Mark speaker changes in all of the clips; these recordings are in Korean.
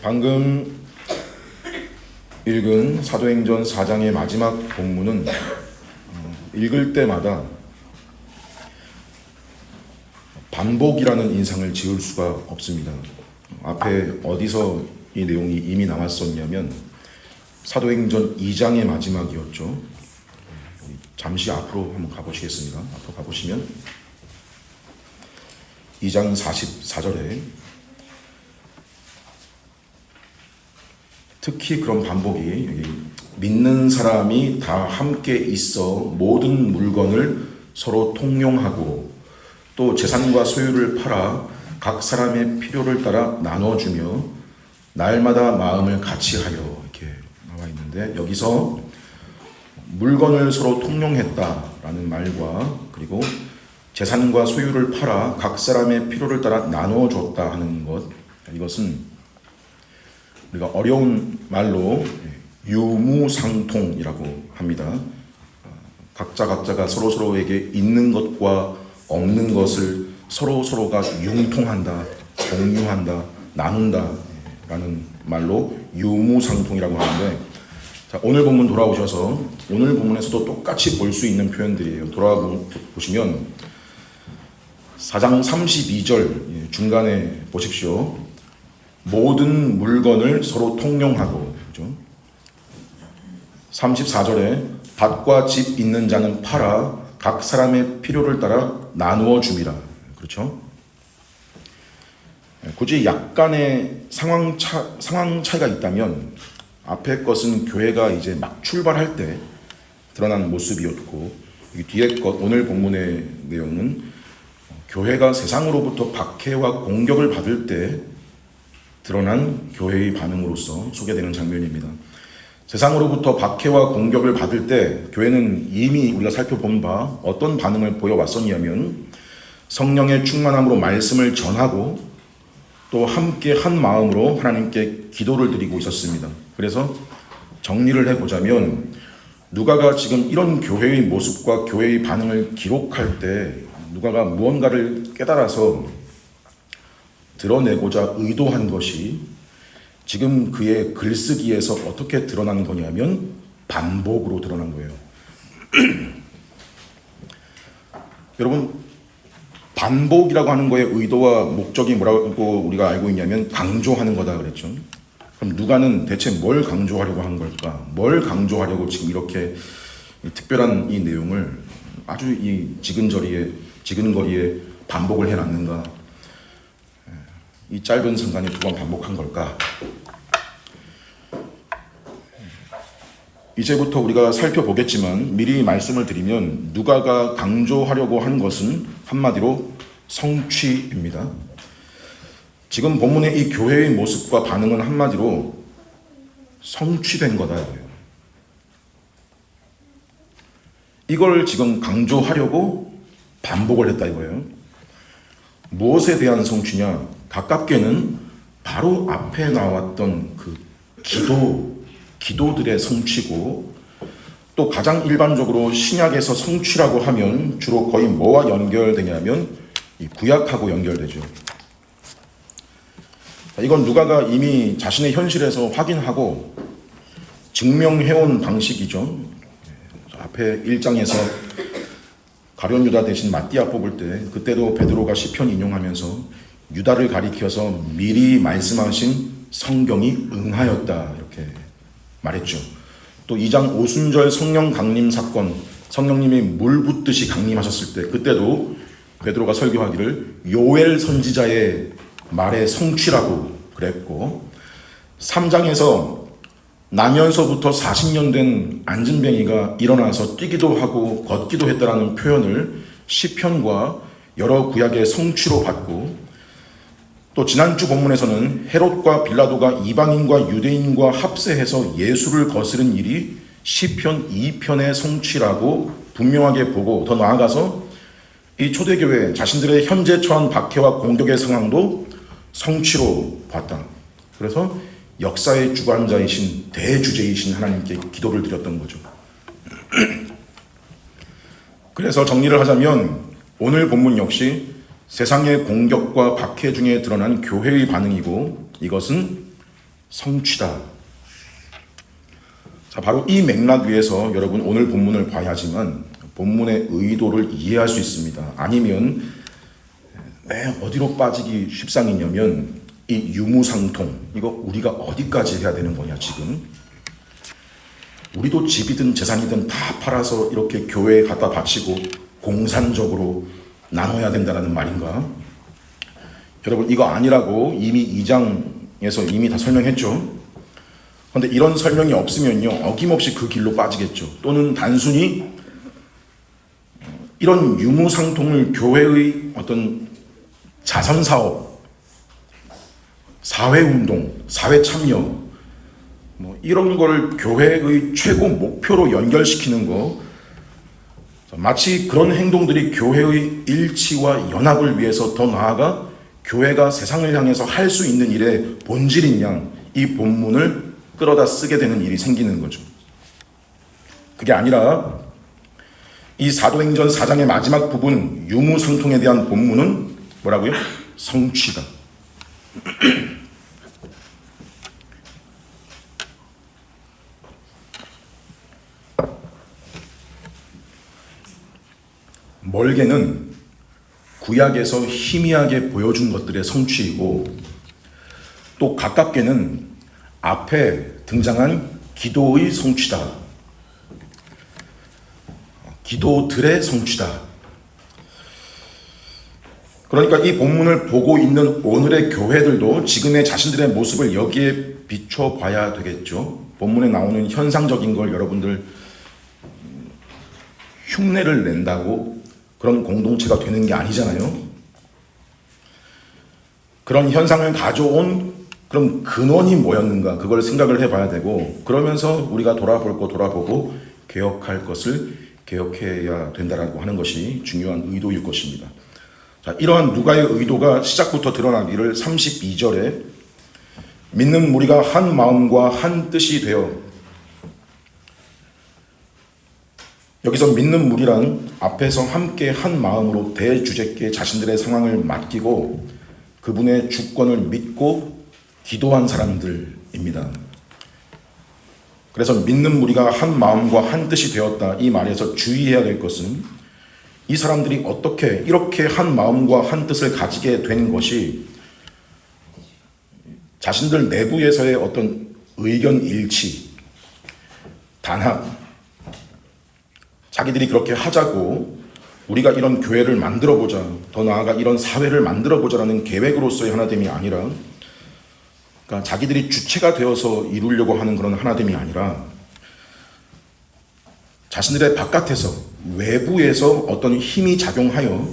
Speaker 1: 방금 읽은 사도행전 4장의 마지막 본문은 읽을 때마다 반복이라는 인상을 지울 수가 없습니다. 앞에 어디서 이 내용이 이미 나왔었냐면 사도행전 2장의 마지막이었죠. 잠시 앞으로 한번 가보시겠습니다. 앞으로 가보시면 2장 44절에 특히 그런 반복이 믿는 사람이 다 함께 있어 모든 물건을 서로 통용하고 또 재산과 소유를 팔아 각 사람의 필요를 따라 나눠주며 날마다 마음을 같이하여 이렇게 나와 있는데 여기서 물건을 서로 통용했다라는 말과 그리고 재산과 소유를 팔아 각 사람의 필요를 따라 나눠줬다 하는 것, 이것은 우리가 어려운 말로 유무상통이라고 합니다. 각자가 서로에게 있는 것과 없는 것을 서로가 융통한다, 공유한다, 나눈다 라는 말로 유무상통이라고 하는데, 자, 오늘 본문 돌아오셔서 오늘 본문에서도 똑같이 볼 수 있는 표현들이에요. 돌아보시면 4장 32절 중간에 보십시오. 모든 물건을 서로 통용하고, 그렇죠? 34절에 밭과 집 있는 자는 팔아 각 사람의 필요를 따라 나누어 줍니다. 그렇죠? 굳이 약간의 상황 차이가 있다면 앞에 것은 교회가 이제 막 출발할 때 드러난 모습이었고, 뒤에 것 오늘 본문의 내용은 교회가 세상으로부터 박해와 공격을 받을 때 드러난 교회의 반응으로서 소개되는 장면입니다. 세상으로부터 박해와 공격을 받을 때 교회는 이미 우리가 살펴본 바 어떤 반응을 보여왔었냐면 성령의 충만함으로 말씀을 전하고 또 함께 한 마음으로 하나님께 기도를 드리고 있었습니다. 그래서 정리를 해보자면 누가가 지금 이런 교회의 모습과 교회의 반응을 기록할 때 누가가 무언가를 깨달아서 드러내고자 의도한 것이 지금 그의 글쓰기에서 어떻게 드러난 거냐면 반복으로 드러난 거예요. 여러분, 반복이라고 하는 거의 의도와 목적이 뭐라고 우리가 알고 있냐면 강조하는 거다 그랬죠. 그럼 누가는 대체 뭘 강조하려고 한 걸까? 뭘 강조하려고 지금 이렇게 특별한 이 내용을 아주 이 지근거리에 반복을 해놨는가? 이 짧은 순간에 두 번 반복한 걸까? 이제부터 우리가 살펴보겠지만 미리 말씀을 드리면 누가가 강조하려고 한 것은 한마디로 성취입니다. 지금 본문의 이 교회의 모습과 반응은 한마디로 성취된 거다 이거예요. 이걸 지금 강조하려고 반복을 했다 이거예요. 무엇에 대한 성취냐? 가깝게는 바로 앞에 나왔던 그 기도들의 성취고, 또 가장 일반적으로 신약에서 성취라고 하면 주로 거의 뭐와 연결되냐면 이 구약하고 연결되죠. 이건 누가가 이미 자신의 현실에서 확인하고 증명해온 방식이죠. 앞에 1장에서 가룟 유다 대신 마띠아 뽑을 때 그때도 베드로가 시편 인용하면서 유다를 가리켜서 미리 말씀하신 성경이 응하였다 이렇게 말했죠. 또 2장 오순절 성령 강림 사건, 성령님이 물 붓듯이 강림하셨을 때 그때도 베드로가 설교하기를 요엘 선지자의 말의 성취라고 그랬고, 3장에서 나면서부터 40년 된 안진뱅이가 일어나서 뛰기도 하고 걷기도 했다라는 표현을 시편과 여러 구약의 성취로 받고, 또 지난주 본문에서는 헤롯과 빌라도가 이방인과 유대인과 합세해서 예수를 거스른 일이 시편 2편의 성취라고 분명하게 보고, 더 나아가서 이 초대교회 자신들의 현재 처한 박해와 공격의 상황도 성취로 봤다. 그래서 역사의 주관자이신 대주제이신 하나님께 기도를 드렸던 거죠. 그래서 정리를 하자면 오늘 본문 역시 세상의 공격과 박해 중에 드러난 교회의 반응이고, 이것은 성취다. 자, 바로 이 맥락 위에서 여러분 오늘 본문을 봐야지만 본문의 의도를 이해할 수 있습니다. 아니면 어디로 빠지기 십상이냐면 이 유무상통, 이거 우리가 어디까지 해야 되는 거냐 지금. 우리도 집이든 재산이든 다 팔아서 이렇게 교회에 갖다 바치고 공산적으로 나눠야 된다는 말인가? 여러분 이거 아니라고 이미 2장에서 이미 다 설명했죠. 그런데 이런 설명이 없으면요 어김없이 그 길로 빠지겠죠. 또는 단순히 이런 유무상통을 교회의 어떤 자선사업, 사회운동, 사회참여 이런 거를 교회의 최고 목표로 연결시키는 거, 마치 그런 행동들이 교회의 일치와 연합을 위해서 더 나아가 교회가 세상을 향해서 할 수 있는 일의 본질인 양 이 본문을 끌어다 쓰게 되는 일이 생기는 거죠. 그게 아니라 이 사도행전 4장의 마지막 부분 유무상통에 대한 본문은 뭐라고요? 성취다. 멀게는 구약에서 희미하게 보여준 것들의 성취이고, 또 가깝게는 앞에 등장한 기도의 성취다. 기도들의 성취다. 그러니까 이 본문을 보고 있는 오늘의 교회들도 지금의 자신들의 모습을 여기에 비춰봐야 되겠죠. 본문에 나오는 현상적인 걸 여러분들 흉내를 낸다고 그런 공동체가 되는 게 아니잖아요. 그런 현상을 가져온 그럼 근원이 뭐였는가, 그걸 생각을 해봐야 되고, 그러면서 우리가 돌아볼 거 돌아보고 개혁할 것을 개혁해야 된다라고 하는 것이 중요한 의도일 것입니다. 자, 이러한 누가의 의도가 시작부터 드러나기를 32절에 믿는 무리가 한 마음과 한 뜻이 되어, 여기서 믿는 무리란 앞에서 함께 한 마음으로 대주제께 자신들의 상황을 맡기고 그분의 주권을 믿고 기도한 사람들입니다. 그래서 믿는 무리가 한 마음과 한 뜻이 되었다, 이 말에서 주의해야 될 것은 이 사람들이 어떻게 이렇게 한 마음과 한 뜻을 가지게 된 것이 자신들 내부에서의 어떤 의견 일치, 단합, 자기들이 그렇게 하자고 우리가 이런 교회를 만들어보자, 더 나아가 이런 사회를 만들어보자라는 계획으로서의 하나됨이 아니라, 그러니까 자기들이 주체가 되어서 이루려고 하는 그런 하나됨이 아니라 자신들의 바깥에서, 외부에서 어떤 힘이 작용하여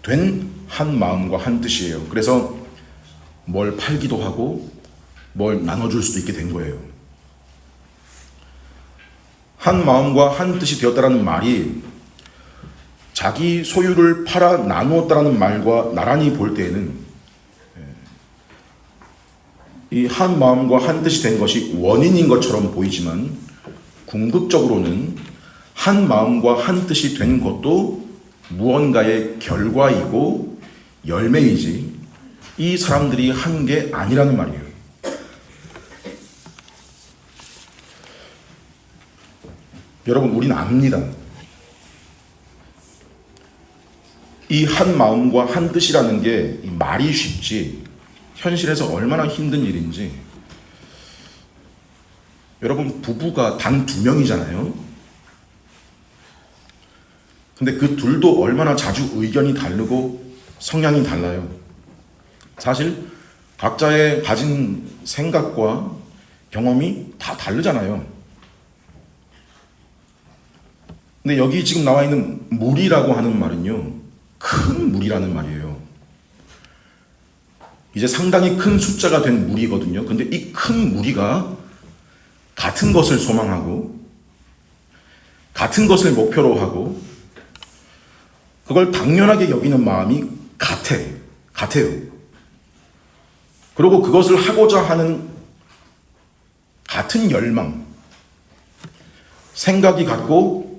Speaker 1: 된 한 마음과 한 뜻이에요. 그래서 뭘 팔기도 하고 뭘 나눠줄 수도 있게 된 거예요. 한 마음과 한 뜻이 되었다라는 말이 자기 소유를 팔아 나누었다라는 말과 나란히 볼 때에는 이 한 마음과 한 뜻이 된 것이 원인인 것처럼 보이지만, 궁극적으로는 한 마음과 한 뜻이 된 것도 무언가의 결과이고 열매이지 이 사람들이 한 게 아니라는 말이에요. 여러분, 우리는 압니다. 이 한 마음과 한 뜻이라는 게 말이 쉽지 현실에서 얼마나 힘든 일인지. 여러분, 부부가 단 2명이잖아요. 근데 그 둘도 얼마나 자주 의견이 다르고 성향이 달라요. 사실 각자의 가진 생각과 경험이 다 다르잖아요. 근데 여기 지금 나와 있는 무리라고 하는 말은요, 큰 무리라는 말이에요. 이제 상당히 큰 숫자가 된 무리거든요. 근데 이 큰 무리가 같은 것을 소망하고 같은 것을 목표로 하고 그걸 당연하게 여기는 마음이 같아요. 그리고 그것을 하고자 하는 같은 열망, 생각이 같고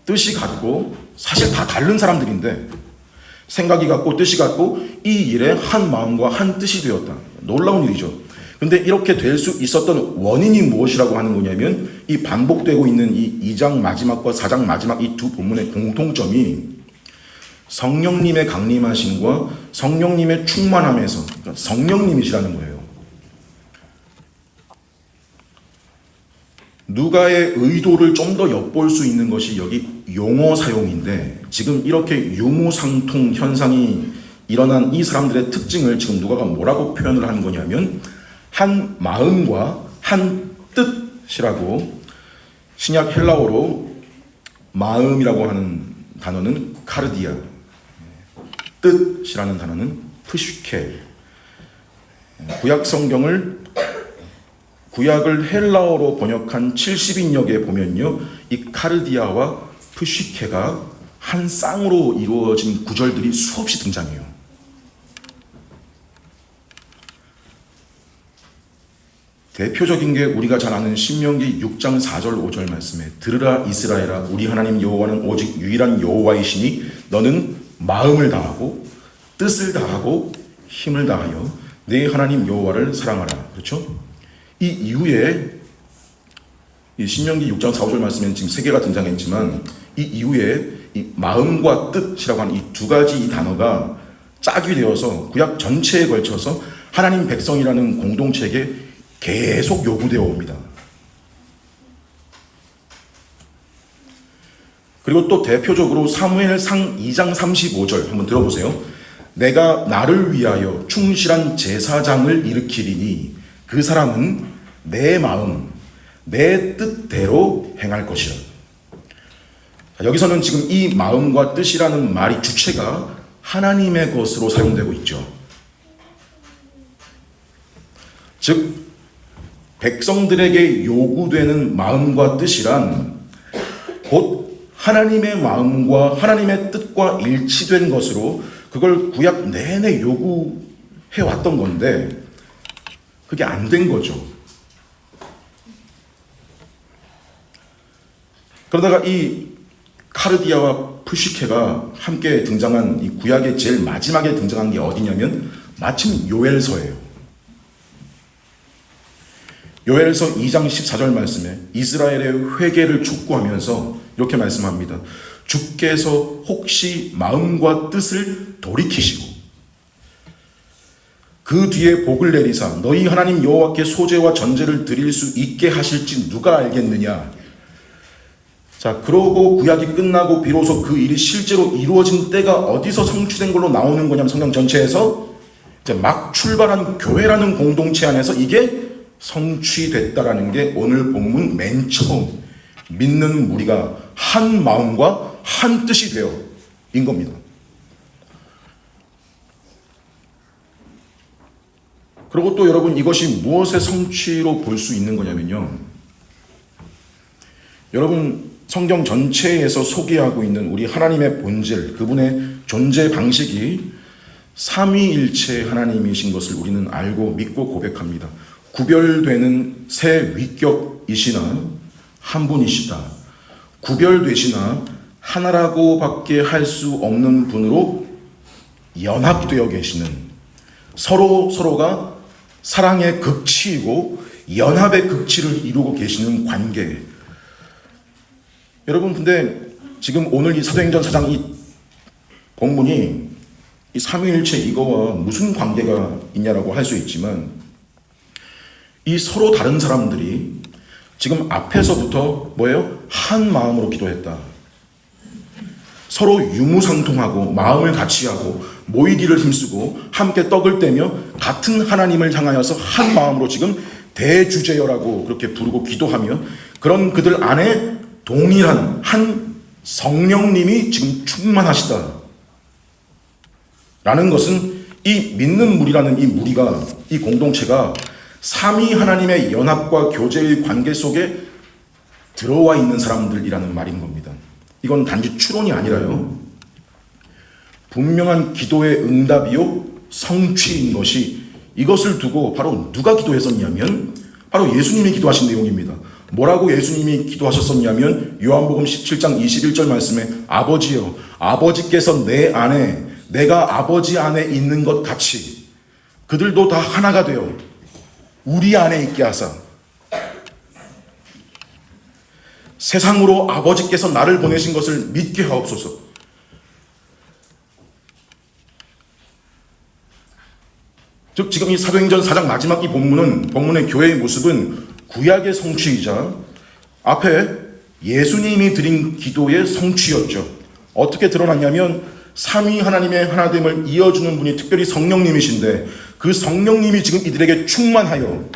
Speaker 1: 뜻이 같고, 사실 다 다른 사람들인데 생각이 같고 뜻이 같고 이 일에 한 마음과 한 뜻이 되었다. 놀라운 일이죠. 근데 이렇게 될 수 있었던 원인이 무엇이라고 하는 거냐면 이 반복되고 있는 이 2장 마지막과 4장 마지막 이 두 본문의 공통점이 성령님의 강림하심과 성령님의 충만함에서, 그러니까 성령님이시라는 거예요. 누가의 의도를 좀 더 엿볼 수 있는 것이 여기 용어 사용인데, 지금 이렇게 유무상통 현상이 일어난 이 사람들의 특징을 지금 누가가 뭐라고 표현을 하는 거냐면 한 마음과 한 뜻이라고. 신약 헬라어로 마음이라고 하는 단어는 카르디아, 뜻이라는 단어는 프슈케. 구약을 헬라어로 번역한 70인역에 보면요, 이 카르디아와 프슈케가 한 쌍으로 이루어진 구절들이 수없이 등장해요. 대표적인 게 우리가 잘 아는 신명기 6장 4절 5절 말씀에 들으라 이스라엘아, 우리 하나님 여호와는 오직 유일한 여호와이시니 너는 마음을 다하고 뜻을 다하고 힘을 다하여 내 하나님 여호와를 사랑하라. 그렇죠? 이 이후에 이 신명기 6장 4, 5절 말씀에는 지금 세 개가 등장했지만 이 이후에 이 마음과 뜻이라고 하는 이 두 가지 이 단어가 짝이 되어서 구약 전체에 걸쳐서 하나님 백성이라는 공동체에게 계속 요구되어 옵니다. 그리고 또 대표적으로 사무엘상 2장 35절 한번 들어보세요. 내가 나를 위하여 충실한 제사장을 일으키리니 그 사람은 내 마음, 내 뜻대로 행할 것이라. 여기서는 지금 이 마음과 뜻이라는 말이 주체가 하나님의 것으로 사용되고 있죠. 즉 백성들에게 요구되는 마음과 뜻이란 곧 하나님의 마음과 하나님의 뜻과 일치된 것으로 그걸 구약 내내 요구해 왔던 건데 그게 안 된 거죠. 그러다가 이 카르디아와 푸시케가 함께 등장한 이 구약의 제일 마지막에 등장한 게 어디냐면 마침 요엘서예요. 요엘서 2장 14절 말씀에 이스라엘의 회개를 촉구하면서 이렇게 말씀합니다. 주께서 혹시 마음과 뜻을 돌이키시고 그 뒤에 복을 내리사 너희 하나님 여호와께 소제와 전제를 드릴 수 있게 하실지 누가 알겠느냐. 자, 그러고 구약이 끝나고 비로소 그 일이 실제로 이루어진 때가 어디서 성취된 걸로 나오는 거냐면 성경 전체에서 이제 막 출발한 교회라는 공동체 안에서 이게 성취됐다라는 게 오늘 본문 맨 처음 믿는 무리가 한 마음과 한 뜻이 되어 인 겁니다. 그리고 또 여러분 이것이 무엇의 성취로 볼 수 있는 거냐면요. 여러분 성경 전체에서 소개하고 있는 우리 하나님의 본질, 그분의 존재 방식이 삼위일체 하나님이신 것을 우리는 알고 믿고 고백합니다. 구별되는 새 위격이시나 한 분이시다. 구별되시나 하나라고밖에 할 수 없는 분으로 연합되어 계시는 서로가 사랑의 극치이고 연합의 극치를 이루고 계시는 관계. 여러분 근데 지금 오늘 이 사도행전 4장 이 본문이 이 삼위일체 이거와 무슨 관계가 있냐라고 할 수 있지만 이 서로 다른 사람들이 지금 앞에서부터 뭐예요? 한 마음으로 기도했다. 서로 유무상통하고 마음을 같이 하고 모이기를 힘쓰고 함께 떡을 떼며 같은 하나님을 향하여서 한 마음으로 지금 대주제여라고 그렇게 부르고 기도하며 그런 그들 안에 동일한 한 성령님이 지금 충만하시다. 라는 것은 이 믿는 무리라는 이 무리가 이 공동체가 삼위 하나님의 연합과 교제의 관계 속에 들어와 있는 사람들이라는 말인 겁니다. 이건 단지 추론이 아니라요. 분명한 기도의 응답이요 성취인 것이 이것을 두고 바로 누가 기도했었냐면 바로 예수님이 기도하신 내용입니다. 뭐라고 예수님이 기도하셨었냐면 요한복음 17장 21절 말씀에 아버지여 아버지께서 내 안에 내가 아버지 안에 있는 것 같이 그들도 다 하나가 되어 우리 안에 있게 하사 세상으로 아버지께서 나를 보내신 것을 믿게 하옵소서. 즉 지금 이 사도행전 4장 마지막 이 본문의 교회의 모습은 구약의 성취이자 앞에 예수님이 드린 기도의 성취였죠. 어떻게 드러났냐면 삼위 하나님의 하나됨을 이어주는 분이 특별히 성령님이신데 그 성령님이 지금 이들에게 충만하여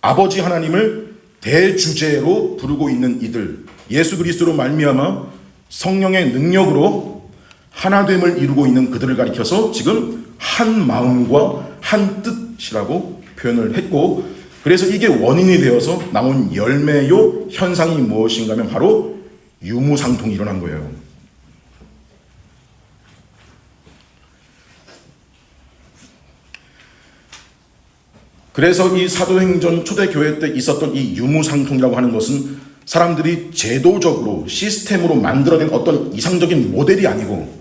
Speaker 1: 아버지 하나님을 대주제로 부르고 있는 이들, 예수 그리스도로 말미암아 성령의 능력으로 하나됨을 이루고 있는 그들을 가리켜서 지금 한 마음과 한 뜻이라고 표현을 했고, 그래서 이게 원인이 되어서 나온 열매요 현상이 무엇인가 하면 바로 유무상통이 일어난 거예요. 그래서 이 사도행전 초대교회 때 있었던 이 유무상통이라고 하는 것은 사람들이 제도적으로 시스템으로 만들어낸 어떤 이상적인 모델이 아니고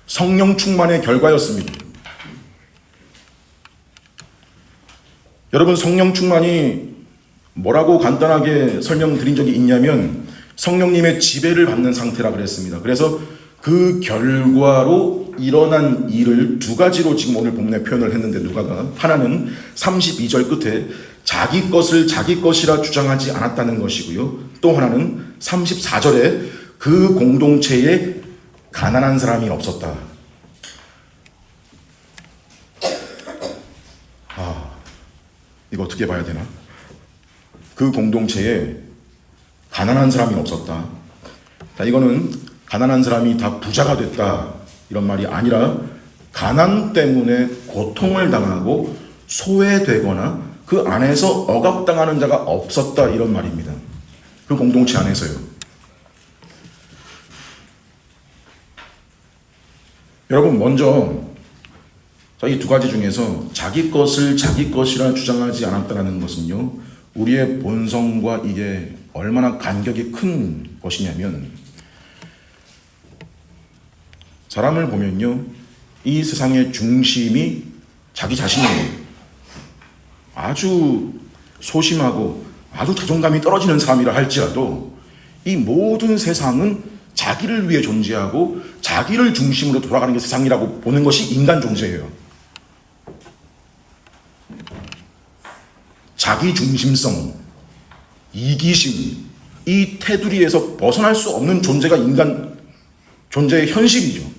Speaker 1: 성령 충만의 결과였습니다. 여러분, 성령 충만이 뭐라고 간단하게 설명드린 적이 있냐면 성령님의 지배를 받는 상태라 그랬습니다. 그래서 그 결과로 일어난 일을 두 가지로 지금 오늘 본문에 표현을 했는데, 누가가 하나는 32절 끝에 자기 것을 자기 것이라 주장하지 않았다는 것이고요. 또 하나는 34절에 그 공동체에 가난한 사람이 없었다. 이거 어떻게 봐야 되나? 그 공동체에 가난한 사람이 없었다. 자, 이거는 가난한 사람이 다 부자가 됐다 이런 말이 아니라 가난 때문에 고통을 당하고 소외되거나 그 안에서 억압당하는 자가 없었다 이런 말입니다. 그 공동체 안에서요. 여러분, 먼저 이 두 가지 중에서 자기 것을 자기 것이라 주장하지 않았다는 것은요, 우리의 본성과 이게 얼마나 간격이 큰 것이냐면, 사람을 보면요, 이 세상의 중심이 자기 자신이에요. 아주 소심하고 아주 자존감이 떨어지는 사람이라 할지라도 이 모든 세상은 자기를 위해 존재하고 자기를 중심으로 돌아가는 게 세상이라고 보는 것이 인간 존재예요. 자기 중심성, 이기심, 이 테두리에서 벗어날 수 없는 존재가 인간 존재의 현실이죠.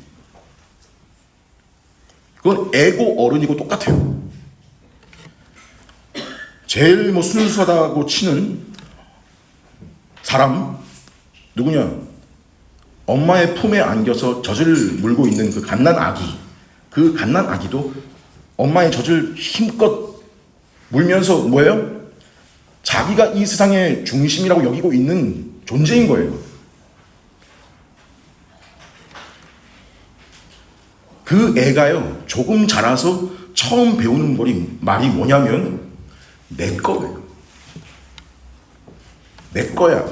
Speaker 1: 그건 에고 어른이고 똑같아요. 제일 순수하다고 치는 사람 누구냐? 엄마의 품에 안겨서 젖을 물고 있는 그 갓난 아기. 그 갓난 아기도 엄마의 젖을 힘껏 물면서 뭐예요? 자기가 이 세상의 중심이라고 여기고 있는 존재인 거예요. 그 애가요, 조금 자라서 처음 배우는 말이 뭐냐면 내 거예요. 내 거야.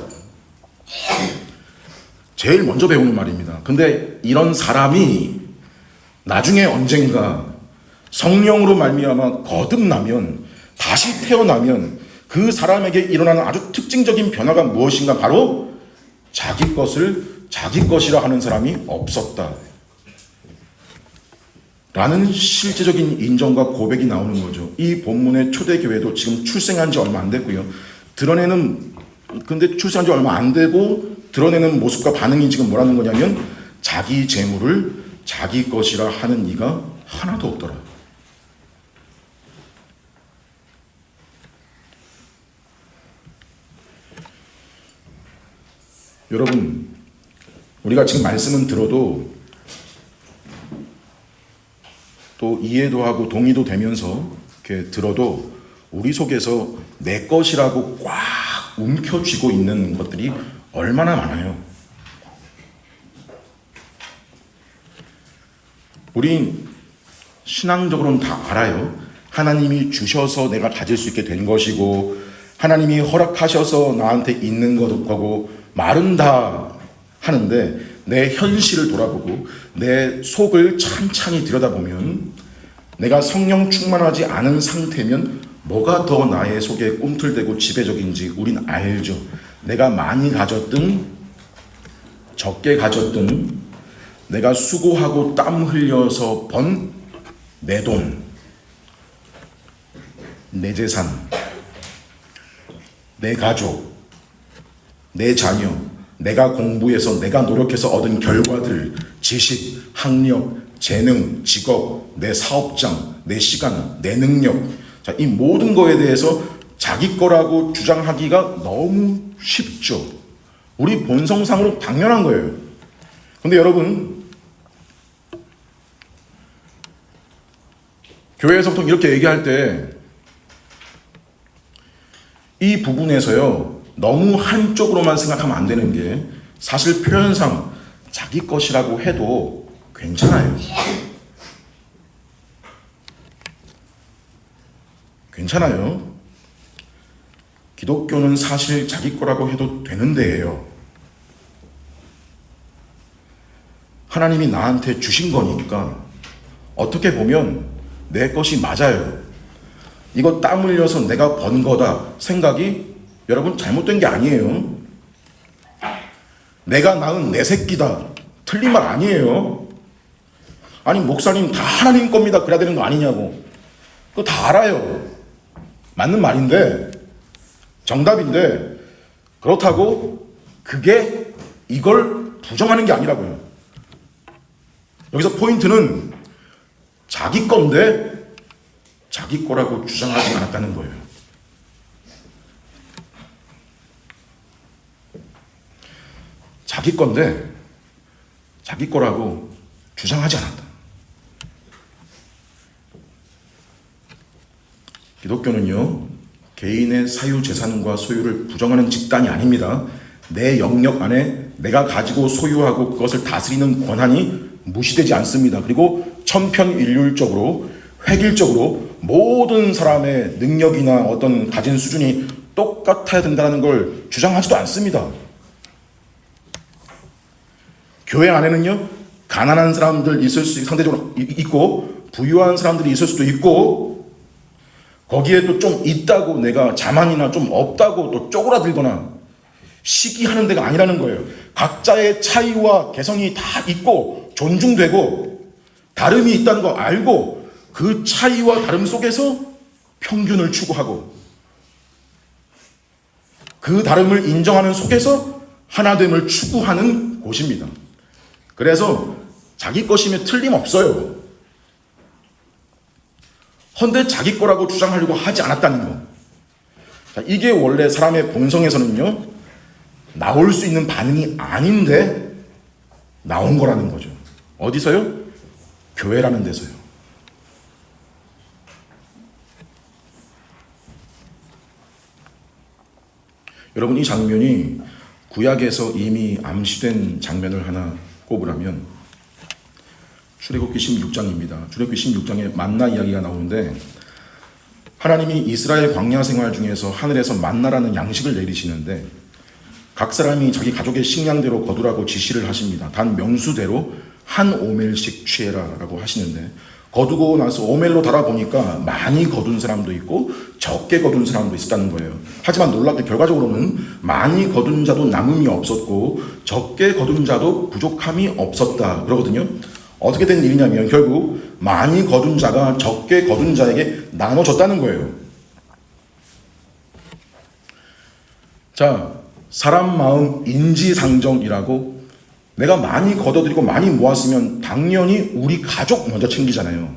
Speaker 1: 제일 먼저 배우는 말입니다. 근데 이런 사람이 나중에 언젠가 성령으로 말미암아 거듭나면, 다시 태어나면 그 사람에게 일어나는 아주 특징적인 변화가 무엇인가? 바로 자기 것을 자기 것이라 하는 사람이 없었다 라는 실제적인 인정과 고백이 나오는 거죠. 이 본문의 초대교회도 지금 출생한 지 얼마 안 됐고요. 근데 출생한 지 얼마 안 되고 드러내는 모습과 반응이 지금 뭐라는 거냐면 자기 재물을 자기 것이라 하는 이가 하나도 없더라. 여러분, 우리가 지금 말씀은 들어도 또 이해도 하고 동의도 되면서 이렇게 들어도 우리 속에서 내 것이라고 꽉 움켜쥐고 있는 것들이 얼마나 많아요. 우린 신앙적으로는 다 알아요. 하나님이 주셔서 내가 가질 수 있게 된 것이고, 하나님이 허락하셔서 나한테 있는 거고, 말은 다 하는데 내 현실을 돌아보고 내 속을 찬찬히 들여다보면 내가 성령 충만하지 않은 상태면 뭐가 더 나의 속에 꿈틀대고 지배적인지 우린 알죠. 내가 많이 가졌든 적게 가졌든 내가 수고하고 땀 흘려서 번 내 돈, 내 재산, 내 가족, 내 자녀, 내가 공부해서 내가 노력해서 얻은 결과들, 지식, 학력, 재능, 직업, 내 사업장, 내 시간, 내 능력, 자, 이 모든 거에 대해서 자기 거라고 주장하기가 너무 쉽죠. 우리 본성상으로 당연한 거예요. 근데 여러분, 교회에서 보통 이렇게 얘기할 때 이 부분에서요, 너무 한쪽으로만 생각하면 안 되는 게 사실 표현상 자기 것이라고 해도 괜찮아요. 괜찮아요. 기독교는 사실 자기 거라고 해도 되는 데예요. 하나님이 나한테 주신 거니까 어떻게 보면 내 것이 맞아요. 이거 땀 흘려서 내가 번 거다 생각이 여러분 잘못된 게 아니에요. 내가 낳은 내 새끼다 틀린 말 아니에요. 아니 목사님 다 하나님 겁니다 그래야 되는 거 아니냐고. 그거 다 알아요. 맞는 말인데 정답인데 그렇다고 그게 이걸 부정하는 게 아니라고요. 여기서 포인트는 자기 건데 자기 거라고 주장하지 않았다는 거예요. 자기 건데 자기 거라고 주장하지 않았다. 기독교는요, 개인의 사유재산과 소유를 부정하는 집단이 아닙니다. 내 영역 안에 내가 가지고 소유하고 그것을 다스리는 권한이 무시되지 않습니다. 그리고 천편일률적으로 획일적으로 모든 사람의 능력이나 어떤 가진 수준이 똑같아야 된다는 걸 주장하지도 않습니다. 교회 안에는요, 가난한 사람들 있을 수 상대적으로 있고 부유한 사람들이 있을 수도 있고 거기에 또 좀 있다고 내가 자만이나 좀 없다고 또 쪼그라들거나 시기하는 데가 아니라는 거예요. 각자의 차이와 개성이 다 있고 존중되고 다름이 있다는 거 알고 그 차이와 다름 속에서 평균을 추구하고 그 다름을 인정하는 속에서 하나됨을 추구하는 곳입니다. 그래서 자기 것이면 틀림없어요. 헌데 자기 거라고 주장하려고 하지 않았다는 거. 자, 이게 원래 사람의 본성에서는요, 나올 수 있는 반응이 아닌데 나온 거라는 거죠. 어디서요? 교회라는 데서요. 여러분, 이 장면이 구약에서 이미 암시된 장면을 하나 꼽으라면 출애굽기 16장입니다. 출애굽기 16장에 만나 이야기가 나오는데 하나님이 이스라엘 광야 생활 중에서 하늘에서 만나라는 양식을 내리시는데 각 사람이 자기 가족의 식량대로 거두라고 지시를 하십니다. 단 명수대로 한 오멜씩 취해라라고 하시는데 거두고 나서 오멜로 달아보니까 많이 거둔 사람도 있고 적게 거둔 사람도 있었다는 거예요. 하지만 놀랍게 결과적으로는 많이 거둔 자도 남음이 없었고 적게 거둔 자도 부족함이 없었다 그러거든요. 어떻게 된 일이냐면 결국 많이 거둔 자가 적게 거둔 자에게 나눠졌다는 거예요. 자, 사람 마음 인지상정이라고 내가 많이 걷어들이고 많이 모았으면 당연히 우리 가족 먼저 챙기잖아요.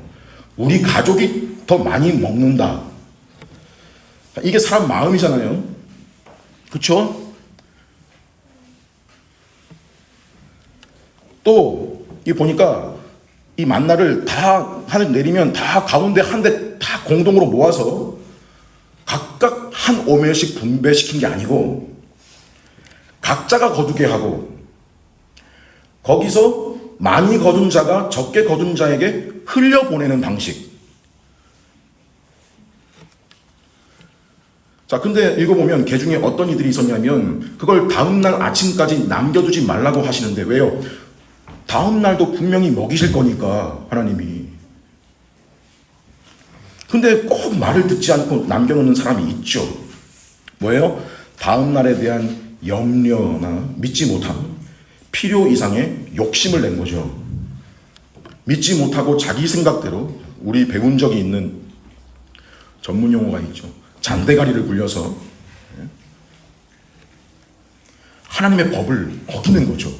Speaker 1: 우리 가족이 더 많이 먹는다. 이게 사람 마음이잖아요. 그렇죠? 또 이 보니까 이 만나를 다 하늘 내리면 다 가운데 한 대 다 공동으로 모아서 각각 한 오멜씩 분배시킨 게 아니고 각자가 거두게 하고 거기서 많이 거둔 자가 적게 거둔 자에게 흘려보내는 방식. 자, 근데 읽어보면 개 중에 어떤 이들이 있었냐면 그걸 다음날 아침까지 남겨두지 말라고 하시는데 왜요? 다음날도 분명히 먹이실 거니까 하나님이. 근데 꼭 말을 듣지 않고 남겨놓는 사람이 있죠. 뭐예요? 다음날에 대한 염려나 믿지 못함, 필요 이상의 욕심을 낸 거죠. 믿지 못하고 자기 생각대로 우리 배운 적이 있는 전문 용어가 있죠. 잔대가리를 굴려서 하나님의 법을 어기는 거죠.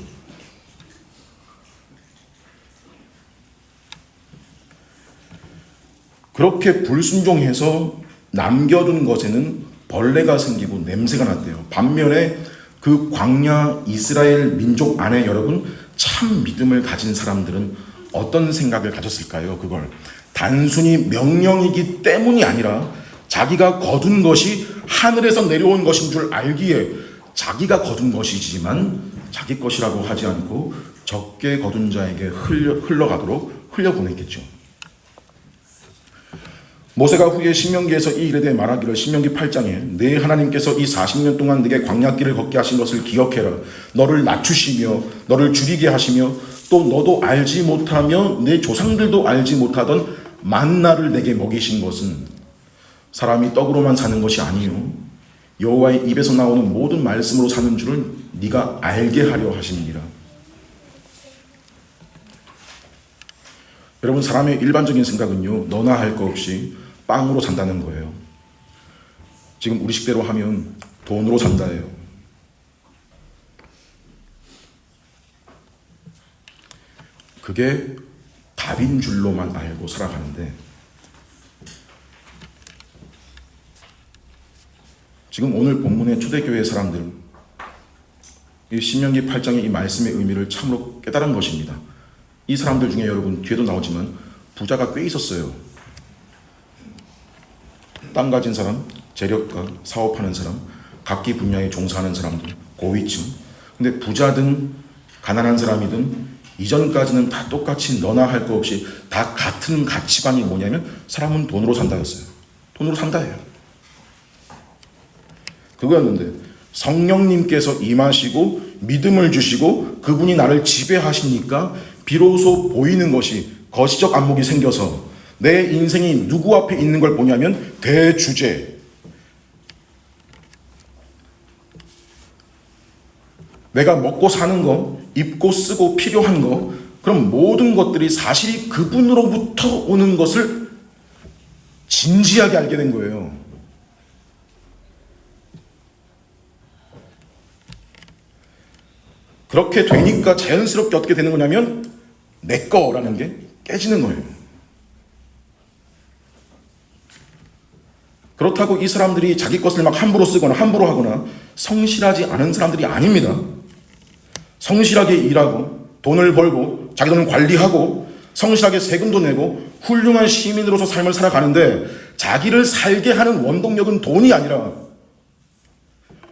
Speaker 1: 그렇게 불순종해서 남겨둔 것에는 벌레가 생기고 냄새가 났대요. 반면에 그 광야 이스라엘 민족 안에 여러분 참 믿음을 가진 사람들은 어떤 생각을 가졌을까요? 그걸 단순히 명령이기 때문이 아니라 자기가 거둔 것이 하늘에서 내려온 것인 줄 알기에 자기가 거둔 것이지만 자기 것이라고 하지 않고 적게 거둔 자에게 흘러가도록 흘려보냈겠죠. 모세가 후에 신명기에서 이 일에 대해 말하기를 신명기 8장에 내 하나님께서 이 40년 동안 네게 광야길을 걷게 하신 것을 기억해라. 너를 낮추시며 너를 줄이게 하시며 또 너도 알지 못하며 내 조상들도 알지 못하던 만나를 내게 먹이신 것은 사람이 떡으로만 사는 것이 아니요 여호와의 입에서 나오는 모든 말씀으로 사는 줄을 네가 알게 하려 하심이니라. 여러분 사람의 일반적인 생각은요 너나 할 거 없이 빵으로 산다는 거예요. 지금 우리 식대로 하면 돈으로 산다예요. 그게 답인 줄로만 알고 살아가는데 지금 오늘 본문의 초대교회 사람들 이 신명기 8장의 이 말씀의 의미를 참으로 깨달은 것입니다. 이 사람들 중에 여러분 뒤에도 나오지만 부자가 꽤 있었어요. 땅 가진 사람, 재력가, 사업하는 사람, 각기 분야에 종사하는 사람들, 고위층. 근데 부자든 가난한 사람이든 이전까지는 다 똑같이 너나 할 거 없이 다 같은 가치관이 뭐냐면 사람은 돈으로 산다였어요. 돈으로 산다예요. 그거였는데 성령님께서 임하시고 믿음을 주시고 그분이 나를 지배하시니까 비로소 보이는 것이 거시적 안목이 생겨서 내 인생이 누구 앞에 있는 걸 보냐면 대주제. 내가 먹고 사는 거, 입고 쓰고 필요한 거, 그럼 모든 것들이 사실이 그분으로부터 오는 것을 진지하게 알게 된 거예요. 그렇게 되니까 자연스럽게 어떻게 되는 거냐면 내 거라는 게 깨지는 거예요. 그렇다고 이 사람들이 자기 것을 막 함부로 쓰거나 함부로 하거나 성실하지 않은 사람들이 아닙니다. 성실하게 일하고 돈을 벌고 자기 돈을 관리하고 성실하게 세금도 내고 훌륭한 시민으로서 삶을 살아가는데 자기를 살게 하는 원동력은 돈이 아니라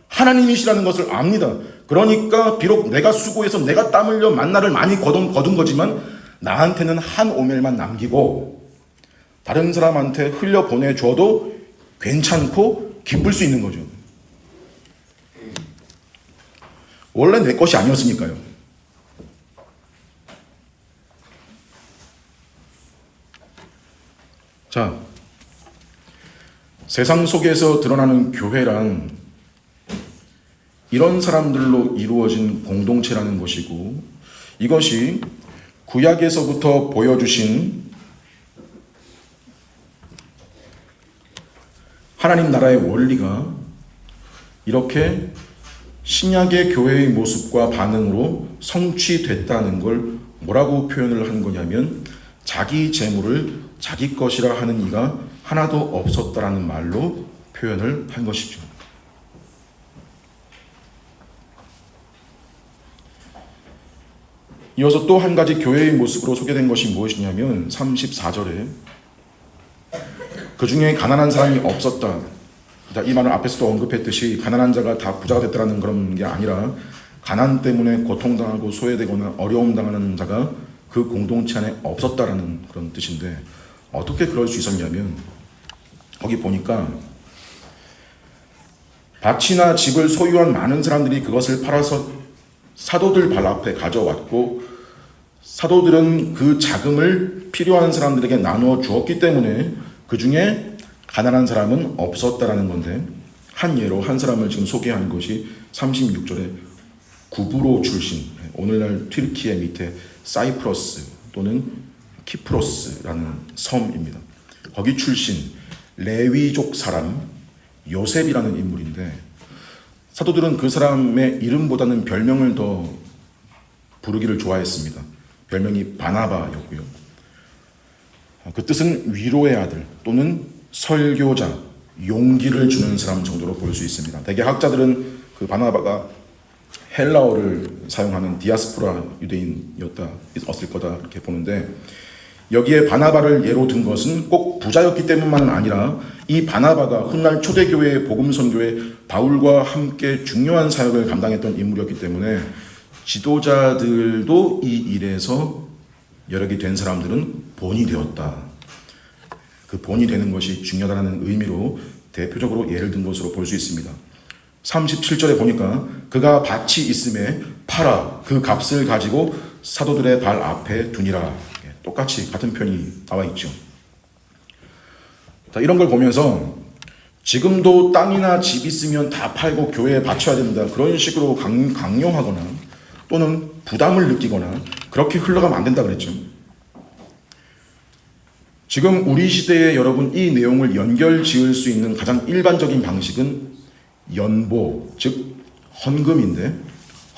Speaker 1: 하나님이시라는 것을 압니다. 그러니까 비록 내가 수고해서 내가 땀 흘려 만나를 많이 거둔 거지만 나한테는 한 오멜만 남기고 다른 사람한테 흘려보내줘도 괜찮고 기쁠 수 있는 거죠. 원래 내 것이 아니었으니까요. 자, 세상 속에서 드러나는 교회란 이런 사람들로 이루어진 공동체라는 것이고 이것이 구약에서부터 보여주신 하나님 나라의 원리가 이렇게 신약의 교회의 모습과 반응으로 성취됐다는 걸 뭐라고 표현을 한 거냐면 자기 재물을 자기 것이라 하는 이가 하나도 없었다라는 말로 표현을 한 것이죠. 이어서 또 한 가지 교회의 모습으로 소개된 것이 무엇이냐면 34절에 그 중에 가난한 사람이 없었다. 이 말은 앞에서도 언급했듯이 가난한 자가 다 부자가 됐다는 그런 게 아니라 가난 때문에 고통당하고 소외되거나 어려움 당하는 자가 그 공동체 안에 없었다라는 그런 뜻인데 어떻게 그럴 수 있었냐면 거기 보니까 밭이나 집을 소유한 많은 사람들이 그것을 팔아서 사도들 발 앞에 가져왔고, 사도들은 그 자금을 필요한 사람들에게 나누어 주었기 때문에 그 중에 가난한 사람은 없었다라는 건데, 한 예로 한 사람을 지금 소개한 것이 36절에 구브로 출신, 오늘날 튀르키예 밑에 사이프러스 또는 키프로스라는 섬입니다. 거기 출신 레위족 사람 요셉이라는 인물인데, 사도들은 그 사람의 이름보다는 별명을 더 부르기를 좋아했습니다. 별명이 바나바였고요. 그 뜻은 위로의 아들 또는 설교자, 용기를 주는 사람 정도로 볼 수 있습니다. 대개 학자들은 그 바나바가 헬라어를 사용하는 디아스포라 유대인이었을 거다 이렇게 보는데, 여기에 바나바를 예로 든 것은 꼭 부자였기 때문만은 아니라 이 바나바가 훗날 초대교회의 복음 선교에 바울과 함께 중요한 사역을 감당했던 인물이었기 때문에 지도자들도 이 일에서 여력이 된 사람들은 본이 되었다. 그 본이 되는 것이 중요하다는 의미로 대표적으로 예를 든 것으로 볼 수 있습니다. 37절에 보니까 그가 밭이 있음에 팔아 그 값을 가지고 사도들의 발 앞에 두니라. 똑같이 같은 편이 나와 있죠. 자, 이런 걸 보면서 지금도 땅이나 집 있으면 다 팔고 교회에 바쳐야 된다, 그런 식으로 강요하거나 또는 부담을 느끼거나 그렇게 흘러가면 안 된다 그랬죠. 지금 우리 시대에 여러분 이 내용을 연결 지을 수 있는 가장 일반적인 방식은 연보, 즉 헌금인데,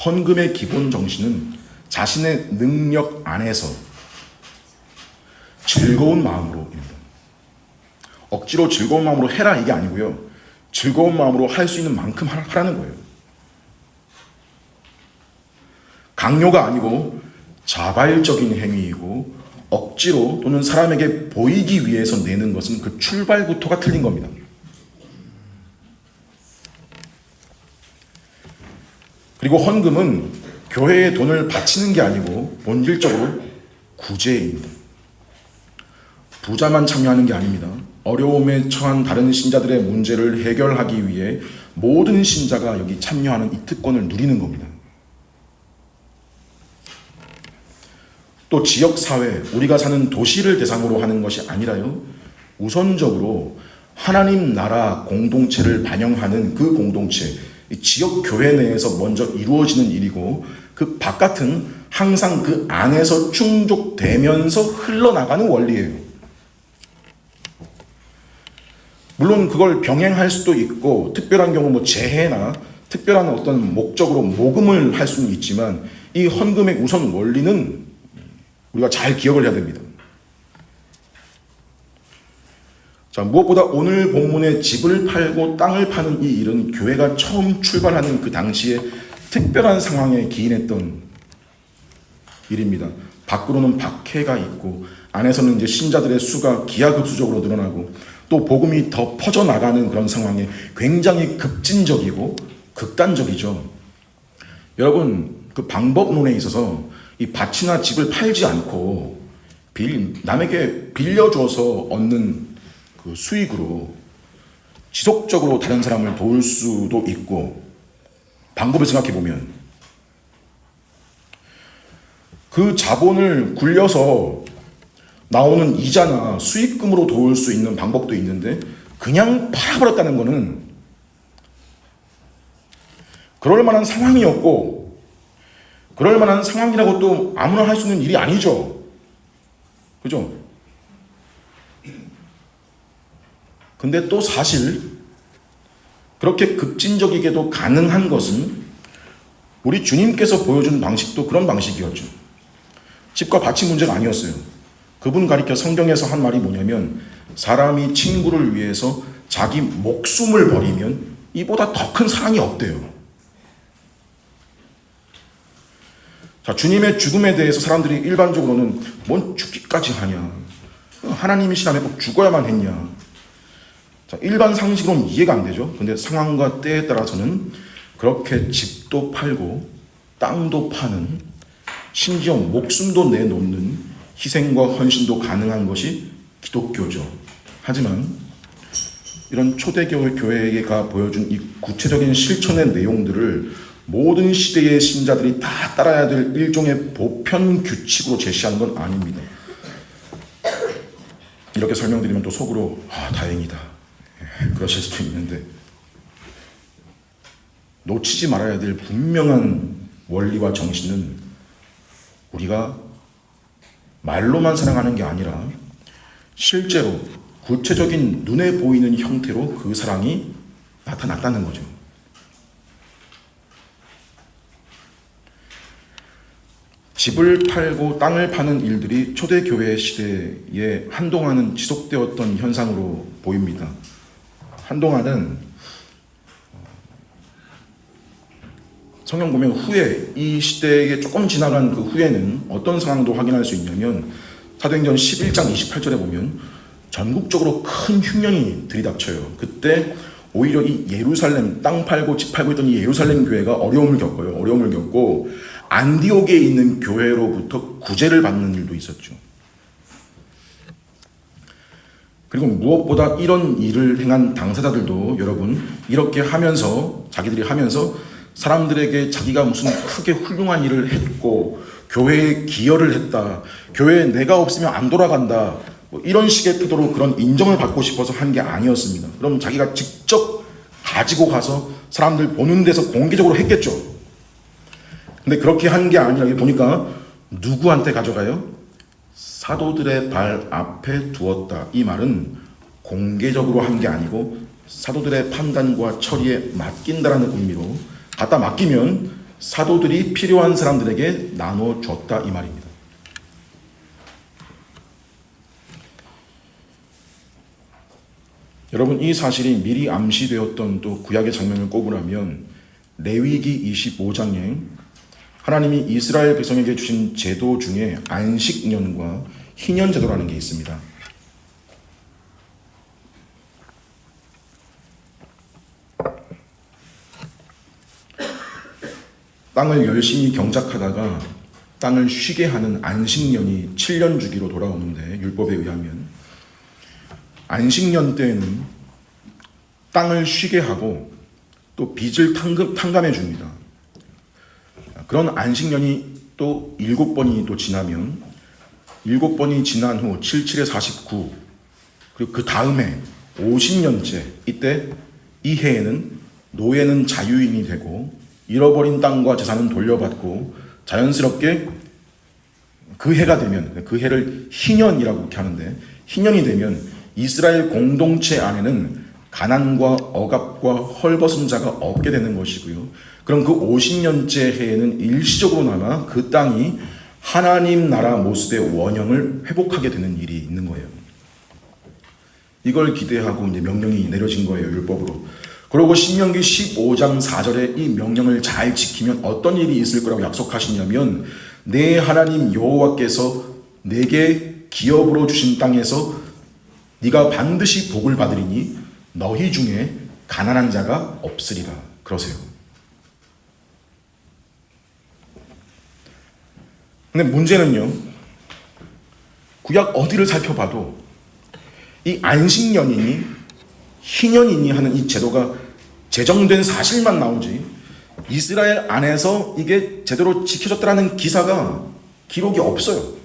Speaker 1: 헌금의 기본 정신은 자신의 능력 안에서 즐거운 마음으로입니다. 억지로 즐거운 마음으로 해라 이게 아니고요. 즐거운 마음으로 할 수 있는 만큼 하라는 거예요. 강요가 아니고 자발적인 행위이고, 억지로 또는 사람에게 보이기 위해서 내는 것은 그 출발부터가 틀린 겁니다. 그리고 헌금은 교회에 돈을 바치는 게 아니고 본질적으로 구제입니다. 부자만 참여하는 게 아닙니다. 어려움에 처한 다른 신자들의 문제를 해결하기 위해 모든 신자가 여기 참여하는 이 특권을 누리는 겁니다. 또 지역사회, 우리가 사는 도시를 대상으로 하는 것이 아니라요, 우선적으로 하나님 나라 공동체를 반영하는 그 공동체, 지역교회 내에서 먼저 이루어지는 일이고, 그 바깥은 항상 그 안에서 충족되면서 흘러나가는 원리예요. 물론 그걸 병행할 수도 있고, 특별한 경우 재해나 특별한 어떤 목적으로 모금을 할 수는 있지만, 이 헌금의 우선 원리는 우리가 잘 기억을 해야 됩니다. 자, 무엇보다 오늘 본문의 집을 팔고 땅을 파는 이 일은 교회가 처음 출발하는 그 당시에 특별한 상황에 기인했던 일입니다. 밖으로는 박해가 있고, 안에서는 이제 신자들의 수가 기하급수적으로 늘어나고, 또 복음이 더 퍼져나가는 그런 상황에 굉장히 급진적이고 극단적이죠. 여러분, 그 방법론에 있어서 이 밭이나 집을 팔지 않고 남에게 빌려줘서 얻는 그 수익으로 지속적으로 다른 사람을 도울 수도 있고, 방법을 생각해 보면 그 자본을 굴려서 나오는 이자나 수익금으로 도울 수 있는 방법도 있는데, 그냥 팔아버렸다는 것은 그럴 만한 상황이었고, 그럴 만한 상황이라고 또 아무나 할 수 있는 일이 아니죠. 그죠? 근데 또 사실 그렇게 급진적이게도 가능한 것은 우리 주님께서 보여준 방식도 그런 방식이었죠. 집과 밭이 문제가 아니었어요. 그분 가리켜 성경에서 한 말이 뭐냐면, 사람이 친구를 위해서 자기 목숨을 버리면 이보다 더 큰 사랑이 없대요. 자, 주님의 죽음에 대해서 사람들이 일반적으로는 뭔 죽기까지 하냐, 하나님이시라면 꼭 죽어야만 했냐, 자, 일반 상식으로는 이해가 안 되죠. 근데 상황과 때에 따라서는 그렇게 집도 팔고 땅도 파는, 심지어 목숨도 내놓는 희생과 헌신도 가능한 것이 기독교죠. 하지만 이런 초대교회가 보여준 이 구체적인 실천의 내용들을 모든 시대의 신자들이 다 따라야 될 일종의 보편 규칙으로 제시하는 건 아닙니다. 이렇게 설명드리면 또 속으로 다행이다 그러실 수도 있는데, 놓치지 말아야 될 분명한 원리와 정신은 우리가 말로만 사랑하는 게 아니라 실제로 구체적인 눈에 보이는 형태로 그 사랑이 나타났다는 거죠. 집을 팔고 땅을 파는 일들이 초대교회 시대에 한동안은 지속되었던 현상으로 보입니다. 한동안은 성경 보면 후에, 이 시대에 조금 지나간 그 후에는 어떤 상황도 확인할 수 있냐면, 사도행전 11장 28절에 보면 전국적으로 큰 흉년이 들이닥쳐요. 그때 오히려 이 예루살렘, 땅 팔고 집 팔고 있던 이 예루살렘 교회가 어려움을 겪어요. 어려움을 겪고 안디옥에 있는 교회로부터 구제를 받는 일도 있었죠. 그리고 무엇보다 이런 일을 행한 당사자들도 여러분, 이렇게 하면서, 자기들이 하면서 사람들에게 자기가 무슨 크게 훌륭한 일을 했고 교회에 기여를 했다, 교회에 내가 없으면 안 돌아간다, 이런 식의 태도로 그런 인정을 받고 싶어서 한 게 아니었습니다. 그럼 자기가 직접 가지고 가서 사람들 보는 데서 공개적으로 했겠죠. 근데 그렇게 한 게 아니라, 여기 보니까 누구한테 가져가요? 사도들의 발 앞에 두었다. 이 말은 공개적으로 한 게 아니고 사도들의 판단과 처리에 맡긴다라는 의미로, 갖다 맡기면 사도들이 필요한 사람들에게 나눠줬다 이 말입니다. 여러분, 이 사실이 미리 암시되었던 또 구약의 장면을 꼽으라면 레위기 25장에 하나님이 이스라엘 백성에게 주신 제도 중에 안식년과 희년제도라는 게 있습니다. 땅을 열심히 경작하다가 땅을 쉬게 하는 안식년이 7년 주기로 돌아오는데, 율법에 의하면 안식년 때에는 땅을 쉬게 하고 또 빚을 탕감해 줍니다. 그런 안식년이 또 7번이 또 지나면, 7번이 지난 후 77에 49, 그리고 그 다음에 50년째, 이때 이 해에는 노예는 자유인이 되고 잃어버린 땅과 재산은 돌려받고 자연스럽게 그 해가 되면, 그 해를 희년이라고 이렇게 하는데, 희년이 되면 이스라엘 공동체 안에는 가난과 억압과 헐벗은 자가 없게 되는 것이고요. 그럼 그 50년째 해에는 일시적으로나마 그 땅이 하나님 나라 모습의 원형을 회복하게 되는 일이 있는 거예요. 이걸 기대하고 이제 명령이 내려진 거예요, 율법으로. 그리고 신명기 15장 4절에 이 명령을 잘 지키면 어떤 일이 있을 거라고 약속하시냐면, 내 하나님 여호와께서 내게 기업으로 주신 땅에서 네가 반드시 복을 받으리니 너희 중에 가난한 자가 없으리라 그러세요. 근데 문제는요, 구약 어디를 살펴봐도 이 안식년이니 희년이니 하는 이 제도가 제정된 사실만 나오지, 이스라엘 안에서 이게 제대로 지켜졌다는 기사가, 기록이 없어요.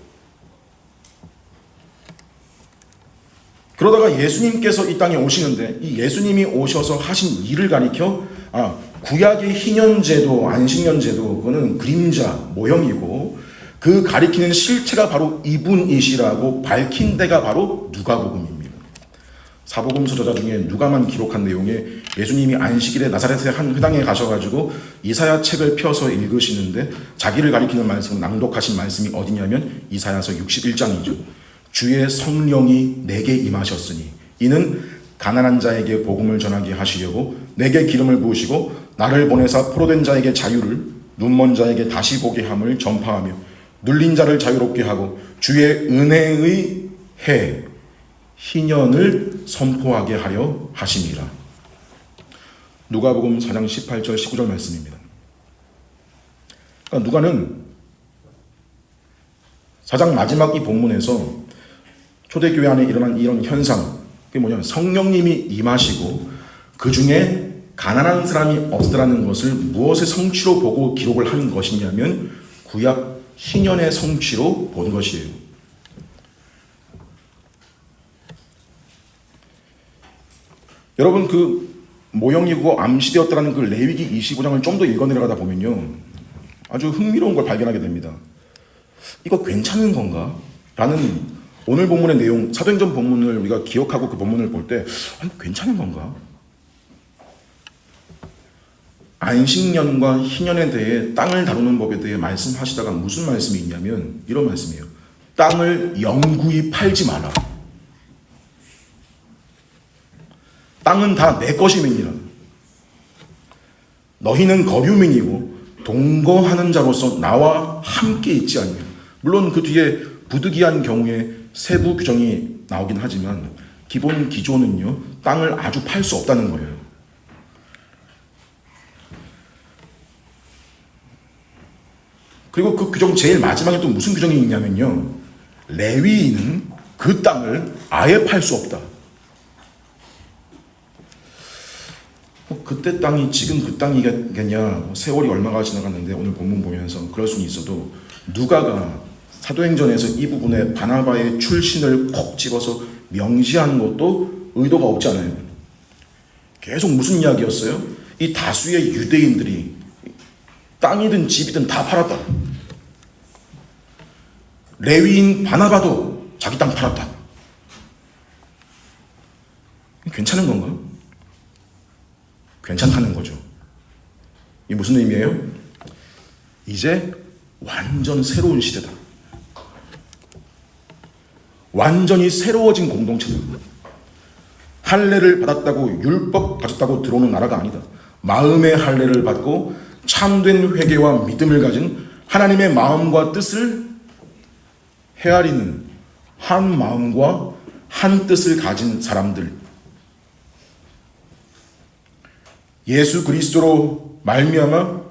Speaker 1: 그러다가 예수님께서 이 땅에 오시는데, 이 예수님이 오셔서 하신 일을 가리켜 구약의 희년제도, 안식년제도, 그거는 그림자, 모형이고 그 가리키는 실체가 바로 이분이시라고 밝힌 데가 바로 누가복음입니다. 사복음서 저자 중에 누가만 기록한 내용에 예수님이 안식일에 나사렛의 한 회당에 가셔가지고 이사야 책을 펴서 읽으시는데, 자기를 가리키는 말씀, 낭독하신 말씀이 어디냐면 이사야서 61장이죠. 주의 성령이 내게 임하셨으니 이는 가난한 자에게 복음을 전하게 하시려고 내게 기름을 부으시고 나를 보내사 포로된 자에게 자유를, 눈먼 자에게 다시 보게 함을 전파하며 눌린 자를 자유롭게 하고 주의 은혜의 해 희년을 선포하게 하려 하심이라. 누가복음 4장 18절 19절 말씀입니다. 그러니까 누가는 4장 마지막 이 본문에서 초대교회 안에 일어난 이런 현상, 그게 뭐냐면 성령님이 임하시고 그 중에 가난한 사람이 없다라는 것을 무엇의 성취로 보고 기록을 한 것이냐면 구약 희년의 성취로 본 것이에요. 여러분 그 모형이고 암시되었다라는 그 레위기 25장을 좀 더 읽어내려가다 보면요 아주 흥미로운 걸 발견하게 됩니다. 이거 괜찮은 건가? 라는 오늘 본문의 내용, 사도행전 본문을 우리가 기억하고 그 본문을 볼 때 괜찮은 건가? 안식년과 희년에 대해 땅을 다루는 법에 대해 말씀하시다가 무슨 말씀이 있냐면 이런 말씀이에요. 땅을 영구히 팔지 마라. 땅은 다 내 것임이니라. 너희는 거류민이고 동거하는 자로서 나와 함께 있지 않냐. 물론 그 뒤에 부득이한 경우에 세부 규정이 나오긴 하지만 기본 기조는요 땅을 아주 팔 수 없다는 거예요. 그리고 그 규정 제일 마지막에 또 무슨 규정이 있냐면요 레위인은 그 땅을 아예 팔 수 없다. 그때 땅이 지금 그 땅이겠냐, 세월이 얼마가 지나갔는데 오늘 본문 보면서 그럴 수는 있어도 누가가 사도행전에서 이 부분에 바나바의 출신을 콕 집어서 명시하는 것도 의도가 없지 않아요. 계속 무슨 이야기였어요? 이 다수의 유대인들이 땅이든 집이든 다 팔았다. 레위인 바나바도 자기 땅 팔았다. 괜찮은 건가? 괜찮다는 거죠. 이게 무슨 의미예요? 이제 완전 새로운 시대다. 완전히 새로워진 공동체다. 할례를 받았다고 율법 가졌다고 들어오는 나라가 아니다. 마음의 할례를 받고 참된 회개와 믿음을 가진 하나님의 마음과 뜻을 헤아리는 한 마음과 한 뜻을 가진 사람들, 예수 그리스도로 말미암아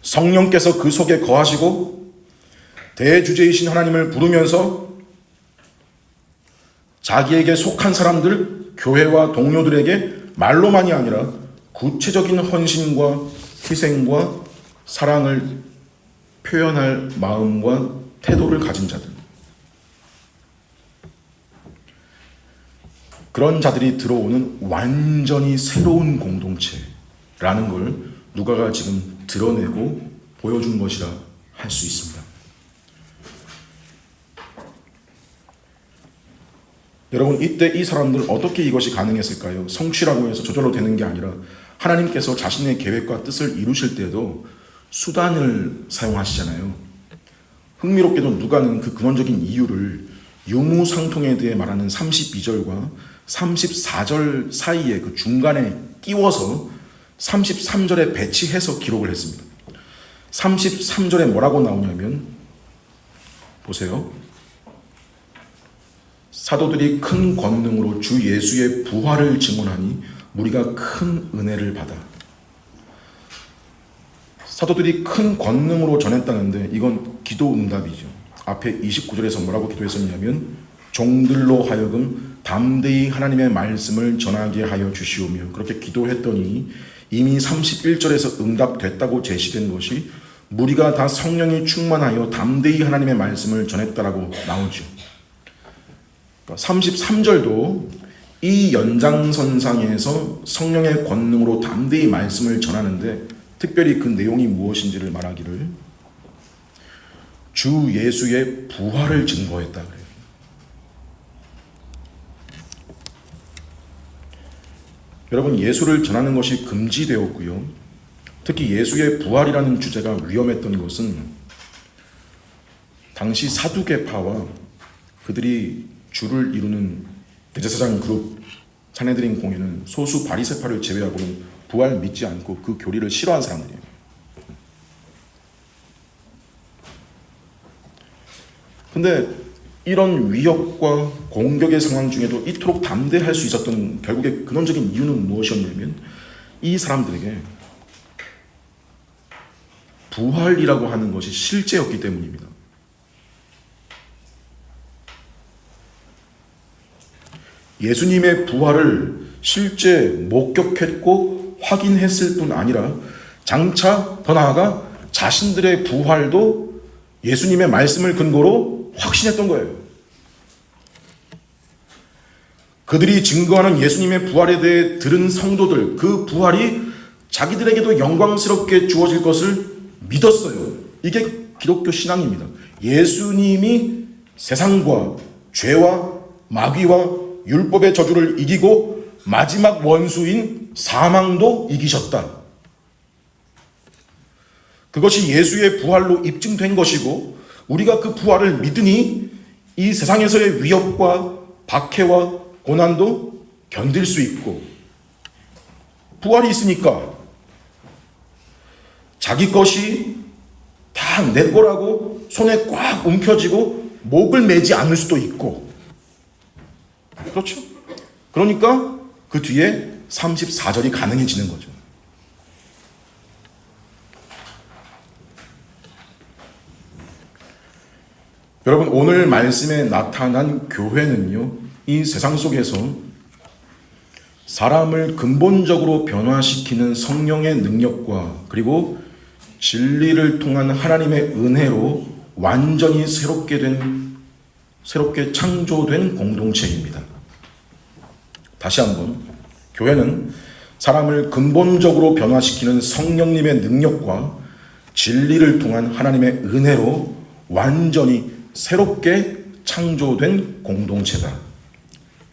Speaker 1: 성령께서 그 속에 거하시고 대주제이신 하나님을 부르면서 자기에게 속한 사람들, 교회와 동료들에게 말로만이 아니라 구체적인 헌신과 희생과 사랑을 표현할 마음과 태도를 가진 자들, 그런 자들이 들어오는 완전히 새로운 공동체라는 걸 누가가 지금 드러내고 보여준 것이라 할 수 있습니다. 여러분 이때 이 사람들 어떻게 이것이 가능했을까요? 성취라고 해서 저절로 되는 게 아니라 하나님께서 자신의 계획과 뜻을 이루실 때도 수단을 사용하시잖아요. 흥미롭게도 누가는 그 근원적인 이유를 유무상통에 대해 말하는 32절과 34절 사이에 그 중간에 끼워서 33절에 배치해서 기록을 했습니다. 33절에 뭐라고 나오냐면 보세요. 사도들이 큰 권능으로 주 예수의 부활을 증언하니 무리가 큰 은혜를 받아. 사도들이 큰 권능으로 전했다는데 이건 기도 응답이죠. 앞에 29절에서 뭐라고 기도했었냐면 종들로 하여금 담대히 하나님의 말씀을 전하게 하여 주시오며, 그렇게 기도했더니 이미 31절에서 응답됐다고 제시된 것이 무리가 다 성령이 충만하여 담대히 하나님의 말씀을 전했다라고 나오죠. 33절도 이 연장선상에서 성령의 권능으로 담대히 말씀을 전하는데 특별히 그 내용이 무엇인지를 말하기를 주 예수의 부활을 증거했다 그래요. 여러분 예수를 전하는 것이 금지되었고요. 특히 예수의 부활이라는 주제가 위험했던 것은 당시 사두개파와 그들이 주를 이루는 대제사장 그룹 산헤드린 공회는 소수 바리새파를 제외하고는 부활 믿지 않고 그 교리를 싫어한 사람들이에요. 근데 이런 위협과 공격의 상황 중에도 이토록 담대할 수 있었던 결국에 근원적인 이유는 무엇이었냐면 이 사람들에게 부활이라고 하는 것이 실제였기 때문입니다. 예수님의 부활을 실제 목격했고 확인했을 뿐 아니라 장차 더 나아가 자신들의 부활도 예수님의 말씀을 근거로 확신했던 거예요. 그들이 증거하는 예수님의 부활에 대해 들은 성도들, 그 부활이 자기들에게도 영광스럽게 주어질 것을 믿었어요. 이게 기독교 신앙입니다. 예수님이 세상과 죄와 마귀와 율법의 저주를 이기고 마지막 원수인 사망도 이기셨다. 그것이 예수의 부활로 입증된 것이고 우리가 그 부활을 믿으니 이 세상에서의 위협과 박해와 고난도 견딜 수 있고 부활이 있으니까 자기 것이 다 내 거라고 손에 꽉 움켜쥐고 목을 매지 않을 수도 있고 그렇죠? 그러니까 그 뒤에 34절이 가능해지는 거죠. 여러분 오늘 말씀에 나타난 교회는요 이 세상 속에서 사람을 근본적으로 변화시키는 성령의 능력과 그리고 진리를 통한 하나님의 은혜로 완전히 새롭게 창조된 공동체입니다. 다시 한번 교회는 사람을 근본적으로 변화시키는 성령님의 능력과 진리를 통한 하나님의 은혜로 완전히 새롭게 창조된 공동체다.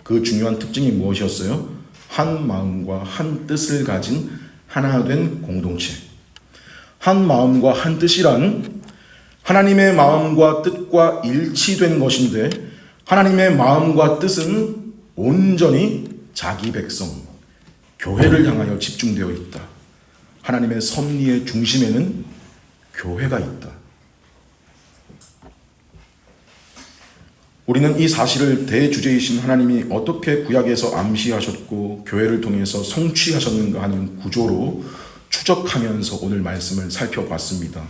Speaker 1: 그 중요한 특징이 무엇이었어요? 한 마음과 한 뜻을 가진 하나 된 공동체. 한 마음과 한 뜻이란 하나님의 마음과 뜻과 일치된 것인데 하나님의 마음과 뜻은 온전히 자기 백성, 교회를 향하여 집중되어 있다. 하나님의 섭리의 중심에는 교회가 있다. 우리는 이 사실을 대주제이신 하나님이 어떻게 구약에서 암시하셨고 교회를 통해서 성취하셨는가 하는 구조로 추적하면서 오늘 말씀을 살펴봤습니다.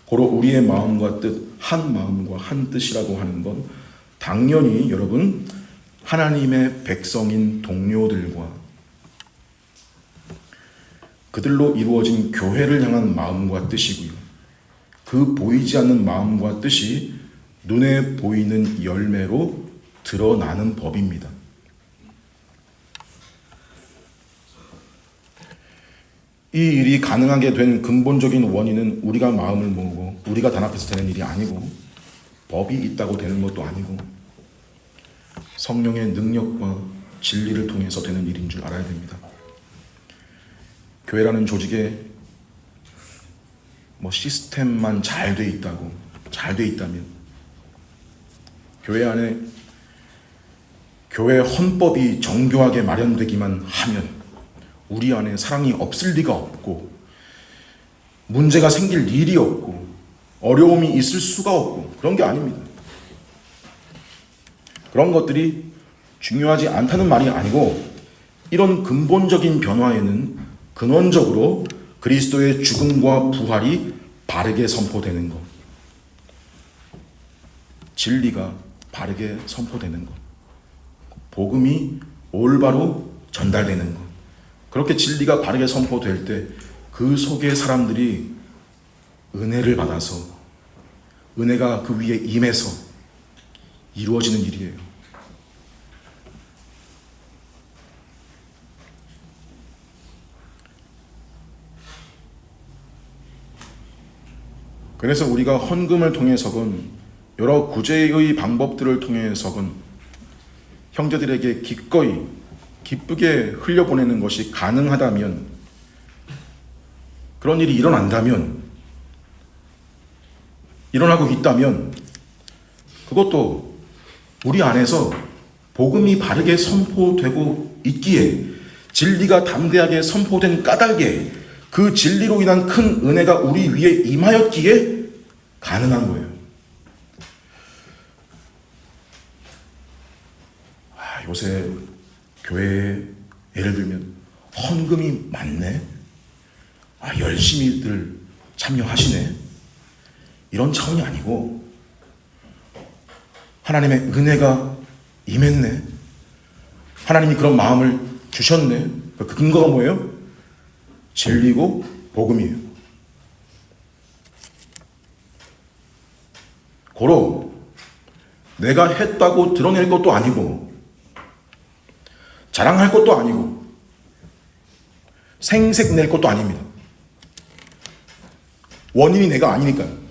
Speaker 1: 고로 우리의 마음과 뜻, 한 마음과 한 뜻이라고 하는 건 당연히 여러분 하나님의 백성인 동료들과 그들로 이루어진 교회를 향한 마음과 뜻이고요. 그 보이지 않는 마음과 뜻이 눈에 보이는 열매로 드러나는 법입니다. 이 일이 가능하게 된 근본적인 원인은 우리가 마음을 모으고 우리가 단합해서 되는 일이 아니고 법이 있다고 되는 것도 아니고 성령의 능력과 진리를 통해서 되는 일인 줄 알아야 됩니다. 교회라는 조직에 시스템만 잘 돼 있다고, 잘 돼 있다면 교회 안에 교회 헌법이 정교하게 마련되기만 하면 우리 안에 사랑이 없을 리가 없고 문제가 생길 일이 없고 어려움이 있을 수가 없고 그런 게 아닙니다. 그런 것들이 중요하지 않다는 말이 아니고 이런 근본적인 변화에는 근원적으로 그리스도의 죽음과 부활이 바르게 선포되는 것, 진리가 바르게 선포되는 것, 복음이 올바로 전달되는 것. 그렇게 진리가 바르게 선포될 때 그 속에 사람들이 은혜를 받아서 은혜가 그 위에 임해서 이루어지는 일이에요. 그래서 우리가 헌금을 통해서건 여러 구제의 방법들을 통해서건 형제들에게 기꺼이 기쁘게 흘려보내는 것이 가능하다면, 그런 일이 일어난다면, 일어나고 있다면 그것도 우리 안에서 복음이 바르게 선포되고 있기에, 진리가 담대하게 선포된 까닭에 그 진리로 인한 큰 은혜가 우리 위에 임하였기에 가능한 거예요. 요새 교회에 예를 들면 헌금이 많네, 열심히들 참여하시네, 이런 차원이 아니고 하나님의 은혜가 임했네, 하나님이 그런 마음을 주셨네. 그 근거가 뭐예요? 진리고 복음이에요. 고로 내가 했다고 드러낼 것도 아니고 자랑할 것도 아니고 생색낼 것도 아닙니다. 원인이 내가 아니니까요.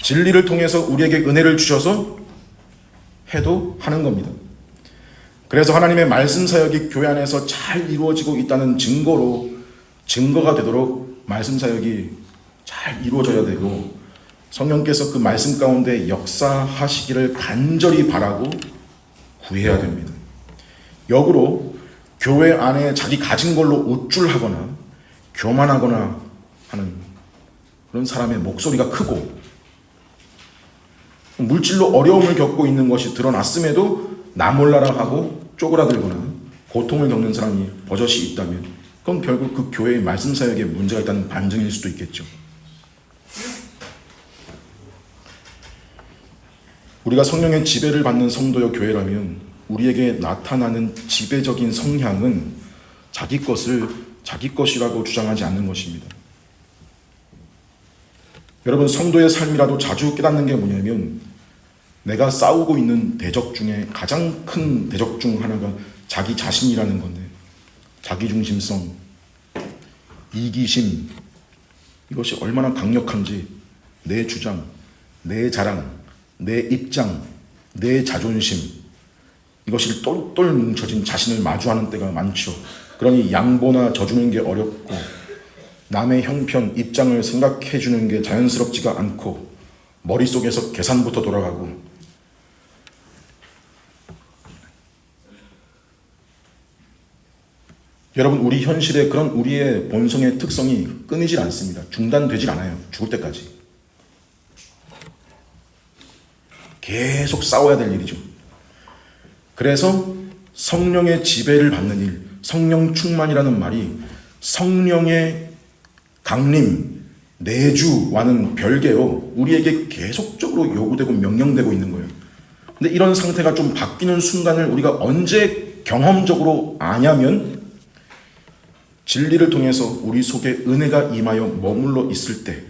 Speaker 1: 진리를 통해서 우리에게 은혜를 주셔서 해도 하는 겁니다. 그래서 하나님의 말씀 사역이 교회 안에서 잘 이루어지고 있다는 증거가 되도록 말씀 사역이 잘 이루어져야 되고, 성령께서 그 말씀 가운데 역사하시기를 간절히 바라고 구해야 됩니다. 역으로 교회 안에 자기 가진 걸로 우쭐하거나 교만하거나 하는 그런 사람의 목소리가 크고, 물질로 어려움을 겪고 있는 것이 드러났음에도 나 몰라라 하고 쪼그라들거나 고통을 겪는 사람이 버젓이 있다면, 그건 결국 그 교회의 말씀 사역에 문제가 있다는 반증일 수도 있겠죠. 우리가 성령의 지배를 받는 성도여 교회라면 우리에게 나타나는 지배적인 성향은 자기 것을 자기 것이라고 주장하지 않는 것입니다. 여러분, 성도의 삶이라도 자주 깨닫는 게 뭐냐면, 내가 싸우고 있는 대적 중에 가장 큰 대적 중 하나가 자기 자신이라는 건데, 자기중심성, 이기심, 이것이 얼마나 강력한지, 내 주장, 내 자랑, 내 입장, 내 자존심, 이것이 똘똘 뭉쳐진 자신을 마주하는 때가 많죠. 그러니 양보나 져주는 게 어렵고, 남의 형편, 입장을 생각해 주는 게 자연스럽지가 않고, 머릿속에서 계산부터 돌아가고, 여러분, 우리 현실에 그런 우리의 본성의 특성이 끊이질 않습니다. 중단되질 않아요. 죽을 때까지. 계속 싸워야 될 일이죠. 그래서 성령의 지배를 받는 일, 성령 충만이라는 말이 성령의 강림, 내주와는 별개로 우리에게 계속적으로 요구되고 명령되고 있는 거예요. 근데 이런 상태가 좀 바뀌는 순간을 우리가 언제 경험적으로 아냐면, 진리를 통해서 우리 속에 은혜가 임하여 머물러 있을 때,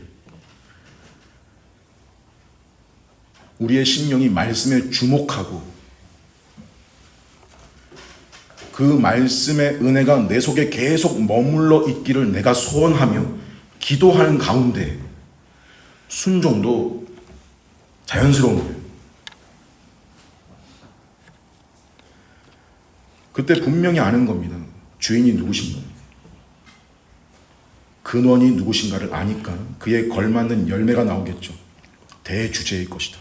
Speaker 1: 우리의 심령이 말씀에 주목하고 그 말씀의 은혜가 내 속에 계속 머물러 있기를 내가 소원하며 기도하는 가운데 순종도 자연스러운 거예요. 그때 분명히 아는 겁니다. 주인이 누구신가, 근원이 누구신가를 아니까 그에 걸맞는 열매가 나오겠죠. 대주제의 것이다.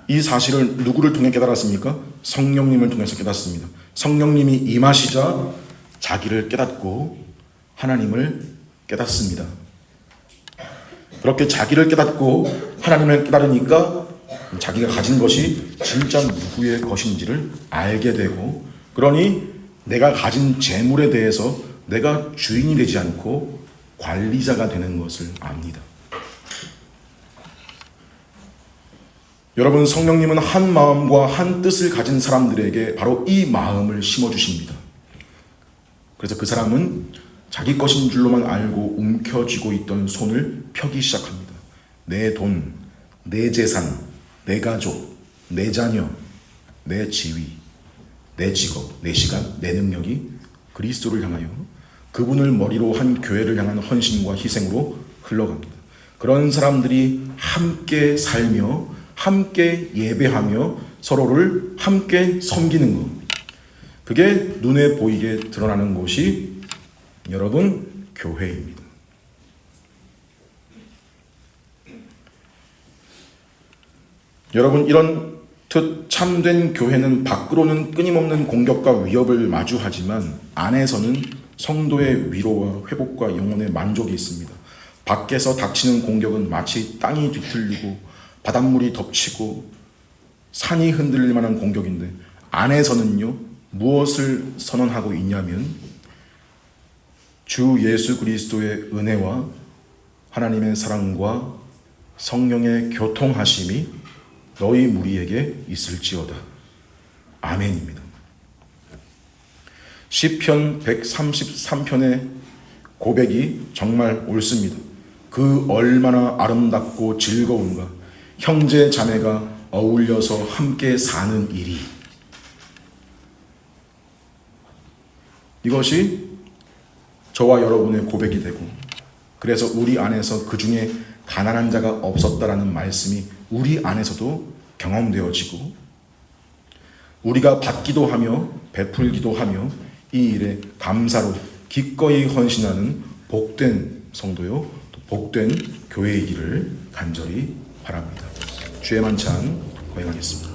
Speaker 1: 이 사실을 누구를 통해 깨달았습니까? 성령님을 통해서 깨닫습니다. 성령님이 임하시자 자기를 깨닫고 하나님을 깨닫습니다. 그렇게 자기를 깨닫고 하나님을 깨달으니까 자기가 가진 것이 진짜 누구의 것인지를 알게 되고, 그러니 내가 가진 재물에 대해서 내가 주인이 되지 않고 관리자가 되는 것을 압니다. 여러분, 성령님은 한 마음과 한 뜻을 가진 사람들에게 바로 이 마음을 심어주십니다. 그래서 그 사람은 자기 것인 줄로만 알고 움켜쥐고 있던 손을 펴기 시작합니다. 내 돈, 내 재산, 내 가족, 내 자녀, 내 지위, 내 직업, 내 시간, 내 능력이 그리스도를 향하여, 그분을 머리로 한 교회를 향한 헌신과 희생으로 흘러갑니다. 그런 사람들이 함께 살며 함께 예배하며 서로를 함께 섬기는 것, 그게 눈에 보이게 드러나는 곳이 여러분 교회입니다. 여러분, 이런 참된 교회는 밖으로는 끊임없는 공격과 위협을 마주하지만 안에서는 성도의 위로와 회복과 영혼의 만족이 있습니다. 밖에서 닥치는 공격은 마치 땅이 뒤틀리고 바닷물이 덮치고 산이 흔들릴 만한 공격인데, 안에서는요 무엇을 선언하고 있냐면, 주 예수 그리스도의 은혜와 하나님의 사랑과 성령의 교통하심이 너희 무리에게 있을지어다. 아멘입니다. 시편 133편의 고백이 정말 옳습니다. 그 얼마나 아름답고 즐거운가. 형제 자매가 어울려서 함께 사는 일이. 이것이 저와 여러분의 고백이 되고, 그래서 우리 안에서 그 중에 가난한 자가 없었다라는 말씀이 우리 안에서도 경험되어지고, 우리가 받기도 하며 베풀기도 하며 이 일에 감사로 기꺼이 헌신하는 복된 성도요, 복된 교회이기를 간절히 바랍니다. 주의 만찬 거행하겠습니다.